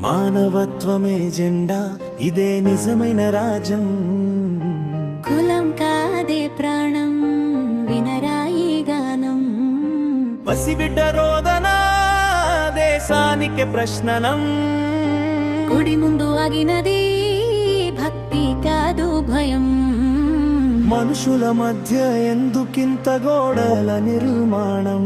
మానవత్వమే జెండా, ఇదే నిజమైన రాజ్యం. కులం కాదే ప్రాణం, వినరాయి గానం. పసిబిడ్డ రోదన దేశానికి ప్రశ్ననం. గుడి ముందు ఆగినది భక్తి కాదు భయం. మనుషుల మధ్య ఎందుకింత గోడల నిర్మాణం?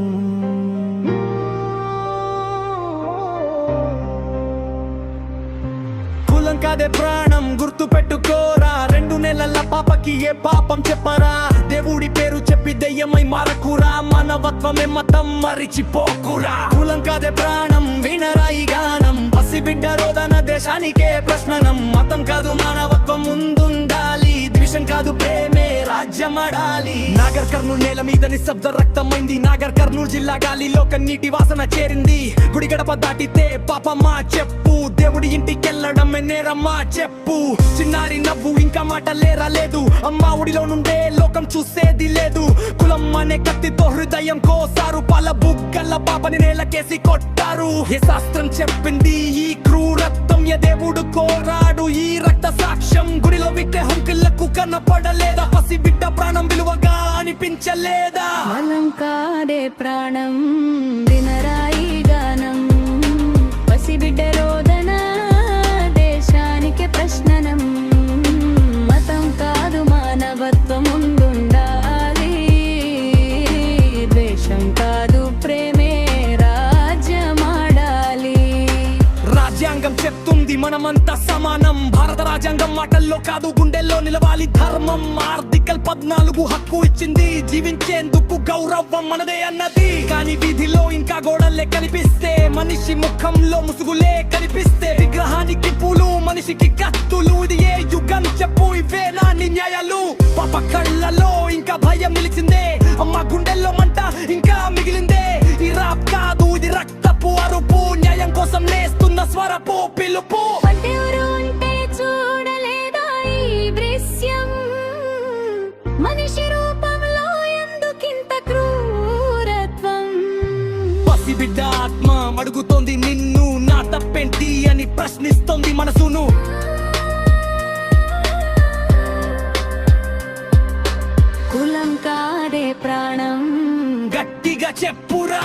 కులం కాదే ప్రాణం, గుర్తు పెట్టుకోరా. 2 నెలల పాపకి ఏ పాపం చెప్పరా? దేవుడి పేరు చెప్పి దెయ్యమై మారకురా. మానవత్వమే మతం మరిచిపోకురా. కులం కాదే ప్రాణం, వినరాయి గానం. పసిబిడ్డ రోదన దేశానికే ప్రశ్ననం. మతం కాదు మానవత్వం ముందుండాలి. ద్వేషం కాదు ప్రేమే రాజ్యమడాలి. నాగర్ కర్నూలు నేల మీద నిశ్శబ్ద రక్తమైంది. నాగర్ కర్నూలు జిల్లా గాలిలో కన్నీటి వాసన చేరింది. గుడి గడప దాటితే పాపమ్మా చెప్పు, దేవుడి ఇంటికెళ్ళడమే నేరమ్మా చెప్పు. చిన్నారి నవ్వు ఇంకా మాట లేరా లేదు. అమ్మా ఉడిలో నుండే లోకం చూసేది లేదు. కులం అనే కత్తితో హృదయం కోసారు. పాల బుగ్గల పాపని నేలకేసి కొట్టారు. ఏ శాస్త్రం చెప్పింది ఈ క్రూరత్వం? ఏ దేవుడు కోరాడు ఈ రక్త సాక్ష్యం? గుడిలో విగ్రహం కిళ్లకు కనపడలేదా? పసి బిడ్డ ప్రాణం విలువగా అనిపించలేదా? కులం కాదే ప్రాణం, వినరాయి గానం. పసిబిడ్డ రోదన దేశానికి ప్రశ్ననం. మతం కాదు మానవత్వం ముందుండాలి. ద్వేషం కాదు ప్రేమే రాజ్యమాడాలి. రాజ్యాంగం చెప్తుంది మనమంతా సమానం. భారత రాజ్యాంగం మాటల్లో కాదు గుండెల్లో నిలవాలి ధర్మం. ఆర్టికల్ 14 హక్కు ఇచ్చింది జీవించేందుకు, గౌరవం మనదే అన్నది. కానీ వీధిలో ఇంకా గోడలే కనిపిస్తే, మనిషి ముఖంలో ముసుగులే కనిపిస్తే, విగ్రహానికి పూలు మనిషికి కత్తులు. ఇది ఏ యుగం చెప్పు? ఇవే నా న్యాయాలు. పాప కళ్ళలో ఇంకా భయం నిలిచిందే. అమ్మ గుండెల్లో మంట ఇంకా మిగిలిందే. ఈ రాప్ కాదు, ఇది రక్తపు అరుపు. న్యాయం కోసం లేస్తున్న స్వరపు పిలుపు. పట్టెవరు ఉంటే చూడలేదా ఈ దృశ్యం? మనిషి రూపంలో ఎందుకింత క్రూరత్వం? పసిబిడ్డ ఆత్మ అడుగుతోంది నిన్ను, నా తప్పేంటి అని ప్రశ్నిస్తోంది మనసును. కులం కాదే ప్రాణం, గట్టిగా చెప్పురా.